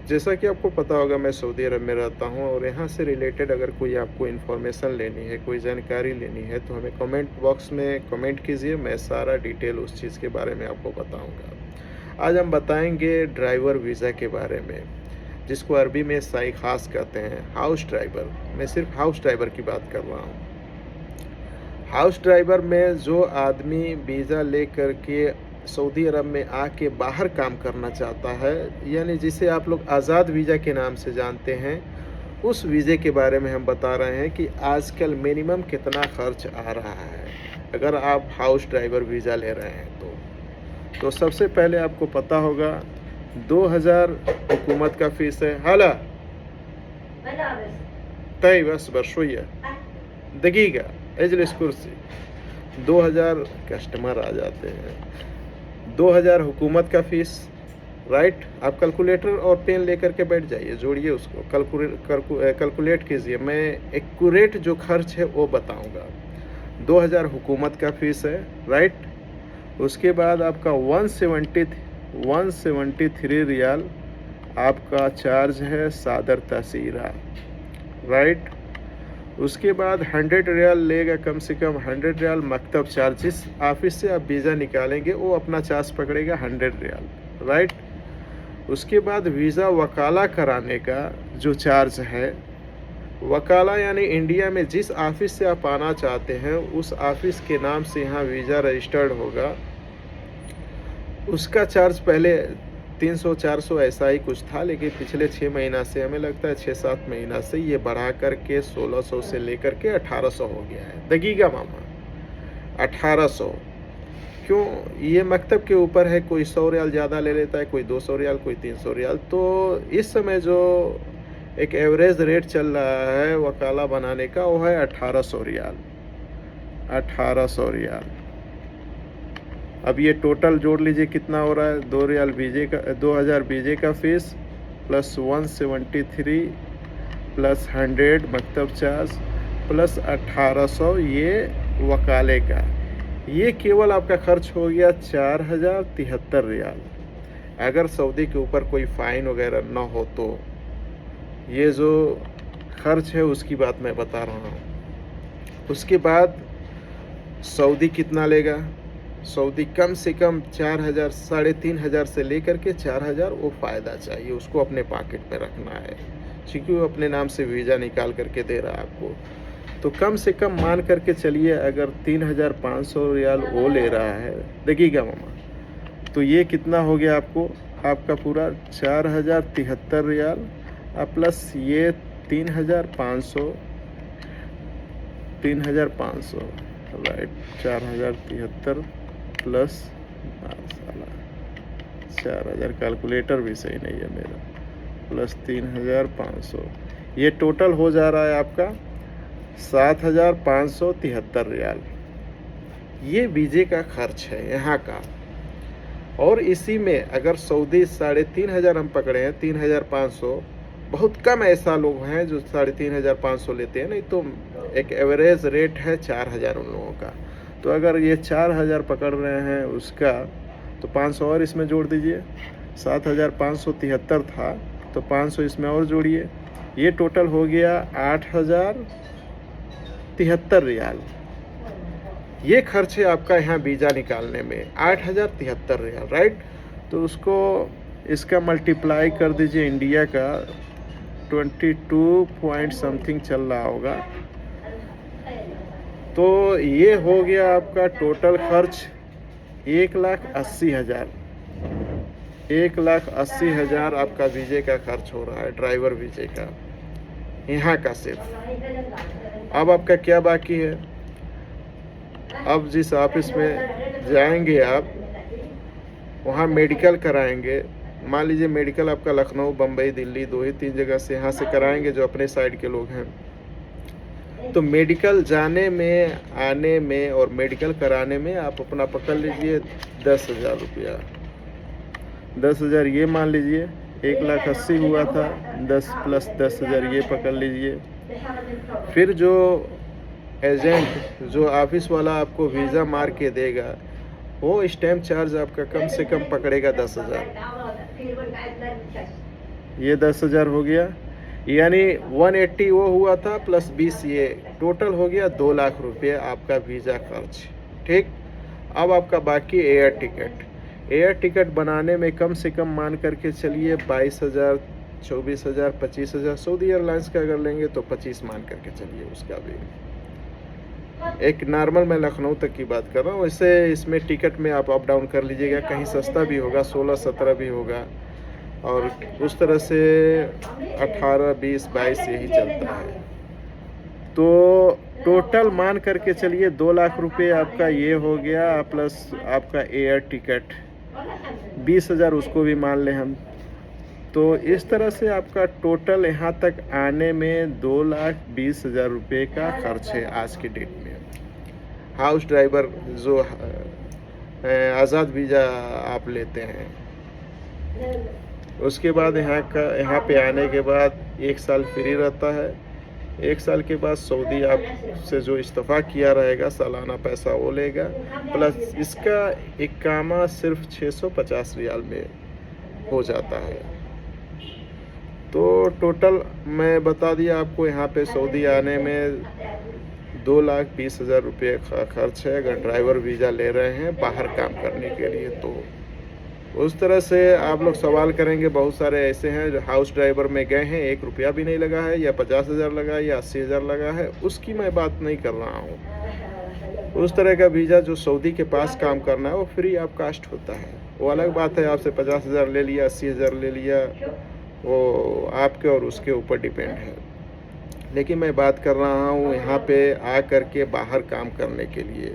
जैसा कि आपको पता होगा, मैं सऊदी अरब में रहता हूँ और यहाँ से रिलेटेड अगर कोई आपको इन्फॉर्मेशन लेनी है, कोई जानकारी लेनी है, तो हमें कमेंट बॉक्स में कमेंट कीजिए। मैं सारा डिटेल उस चीज़ के बारे में आपको बताऊँगा। आज हम बताएंगे ड्राइवर वीज़ा के बारे में, जिसको अरबी में साई खास कहते हैं, हाउस ड्राइवर। मैं सिर्फ हाउस ड्राइवर की बात कर रहा हूँ। हाउस ड्राइवर में जो आदमी वीज़ा ले कर के सऊदी अरब में आके बाहर काम करना चाहता है, यानी जिसे आप लोग आज़ाद वीज़ा के नाम से जानते हैं, उस वीज़े के बारे में हम बता रहे हैं कि आजकल मिनिमम कितना खर्च आ रहा है अगर आप हाउस ड्राइवर वीज़ा ले रहे हैं तो सबसे पहले आपको पता होगा 2000 हुकूमत का फ़ीस है। हाला तय बस बरशोया दकीका एजलिस कुर्सी 2000 कस्टमर आ जाते हैं। 2000 हुकूमत का फ़ीस, राइट। आप कैलकुलेटर और पेन लेकर के बैठ जाइए, जोड़िए उसको, कैलकुलेट कीजिए। मैं एक्यूरेट जो खर्च है वो बताऊंगा। 2000 हुकूमत का फ़ीस है, राइट। उसके बाद आपका 173 रियाल आपका चार्ज है सादर तसीरा, राइट। उसके बाद 100 रियाल लेगा, कम से कम 100 रियाल मकतब चार्ज। जिस ऑफिस से आप वीज़ा निकालेंगे वो अपना चार्ज पकड़ेगा 100 रियाल, राइट। उसके बाद वीज़ा वकाला कराने का जो चार्ज है, वकाला यानी इंडिया में जिस ऑफिस से आप आना चाहते हैं उस ऑफिस के नाम से यहाँ वीज़ा रजिस्टर्ड होगा, उसका चार्ज पहले 300-400 ऐसा ही कुछ था, लेकिन पिछले 6 महीना से, हमें लगता है 6-7 महीना से, ये बढ़ा कर के 1600 से लेकर के 1800 हो गया है। दगीगा मामा 1800 क्यों? ये मकतब के ऊपर है, कोई 100 रियाल ज़्यादा ले लेता है, कोई 200 रियाल, कोई 300 रियाल। तो इस समय जो एक एवरेज रेट चल रहा है वकाला बनाने का वो है 1800 रियाल। 1800 रियाल। अब ये टोटल जोड़ लीजिए कितना हो रहा है। 2 रियाल वीजे का, 2000 वीजे का फ़ीस प्लस 173 प्लस 100 मकतब चार्ज प्लस 1800 ये वकाले का। ये केवल आपका खर्च हो गया 4073 रियाल। अगर सऊदी के ऊपर कोई फ़ाइन वगैरह ना हो तो ये जो खर्च है उसकी बात मैं बता रहा हूँ। उसके बाद सऊदी कितना लेगा? सऊदी कम से कम 4000, 3500 से लेकर के 4000 वो फ़ायदा चाहिए, उसको अपने पॉकेट में रखना है, क्योंकि वो अपने नाम से वीज़ा निकाल करके दे रहा है आपको। तो कम से कम मान करके चलिए, अगर 3500 रियाल वो ले रहा है, देखिएगा मामा, तो ये कितना हो गया आपको? आपका पूरा 4073 रियाल प्लस ये 3500, राइट। 4073 प्लस 4000, कैलकुलेटर भी सही नहीं है मेरा, प्लस 3500, ये टोटल हो जा रहा है आपका 7573 रियाल। ये वीज़े का खर्च है यहाँ का। और इसी में अगर सऊदी 3500 हम पकड़े हैं, 3500, बहुत कम ऐसा लोग हैं जो 3500 लेते हैं, नहीं तो एक एवरेज रेट है 4000 उन लोगों का। तो अगर ये 4000 पकड़ रहे हैं उसका, तो 500 और इसमें जोड़ दीजिए। 7573 था तो 500 इसमें और जोड़िए, ये टोटल हो गया 8073 रियाल। ये खर्च है आपका यहाँ वीज़ा निकालने में, 8073 रियाल, राइट। तो उसको इसका मल्टीप्लाई कर दीजिए, इंडिया का 22 पॉइंट समथिंग चल रहा होगा। तो ये हो गया आपका टोटल खर्च 1,80,000। 1,80,000 आपका वीज़े का खर्च हो रहा है, ड्राइवर वीज़े का, यहाँ का सिर्फ। अब आपका क्या बाकी है? अब जिस ऑफिस में जाएंगे आप, वहाँ मेडिकल कराएंगे। मान लीजिए मेडिकल आपका लखनऊ, बम्बई, दिल्ली, 2 ही 3 जगह से यहाँ से कराएंगे जो अपने साइड के लोग हैं। तो मेडिकल जाने में, आने में और मेडिकल कराने में आप अपना पकड़ लीजिए 10,000 रुपया। 10,000 ये मान लीजिए, 1,80,000 हुआ था, 10 प्लस 10,000 ये पकड़ लीजिए। फिर जो एजेंट, जो ऑफिस वाला आपको वीज़ा मार के देगा, वो स्टैम्प चार्ज आपका कम से कम पकड़ेगा 10,000। ये 10,000 हो गया, यानी 180 वो हुआ था प्लस 20 ये, टोटल हो गया 2 लाख रुपये आपका वीज़ा खर्च। ठीक, अब आपका बाकी एयर टिकट। एयर टिकट बनाने में कम से कम मान करके चलिए 22,000, 24,000, 25,000। सऊदी एयरलाइंस का अगर लेंगे तो 25 मान करके चलिए उसका भी। एक नॉर्मल मैं लखनऊ तक की बात कर रहा हूँ, वैसे इसमें टिकट में आप अप डाउन कर लीजिएगा, कहीं सस्ता भी होगा, 16-17 भी होगा, और उस तरह से 18, 20, 22 यही चलता है। तो टोटल मान करके चलिए 2 लाख रुपए आपका ये हो गया, प्लस आपका एयर टिकट 20,000 उसको भी मान लें हम। तो इस तरह से आपका टोटल यहाँ तक आने में 2,20,000 रुपये का खर्च है आज की डेट में। हाउस ड्राइवर जो आज़ाद वीज़ा आप लेते हैं, उसके बाद यहाँ पे आने के बाद 1 साल फ्री रहता है। 1 साल के बाद सऊदी आप से जो इस्तीफ़ा किया रहेगा सालाना पैसा वो लेगा, प्लस इसका इकामा सिर्फ 650 रियाल में हो जाता है। तो टोटल मैं बता दिया आपको, यहाँ पे सऊदी आने में 2,20,000 रुपये का खर्च है अगर ड्राइवर वीज़ा ले रहे हैं बाहर काम करने के लिए। तो उस तरह से आप लोग सवाल करेंगे, बहुत सारे ऐसे हैं जो हाउस ड्राइवर में गए हैं, 1 रुपया भी नहीं लगा है, या 50,000 लगा है, या 80,000 लगा है, उसकी मैं बात नहीं कर रहा हूँ। उस तरह का वीज़ा जो सऊदी के पास काम करना है वो फ्री ऑफ कास्ट होता है, वो अलग बात है। आपसे 50,000 ले लिया, 80,000 ले लिया, वो आपके और उसके ऊपर डिपेंड है। लेकिन मैं बात कर रहा हूँ यहाँ पे आ कर के बाहर काम करने के लिए।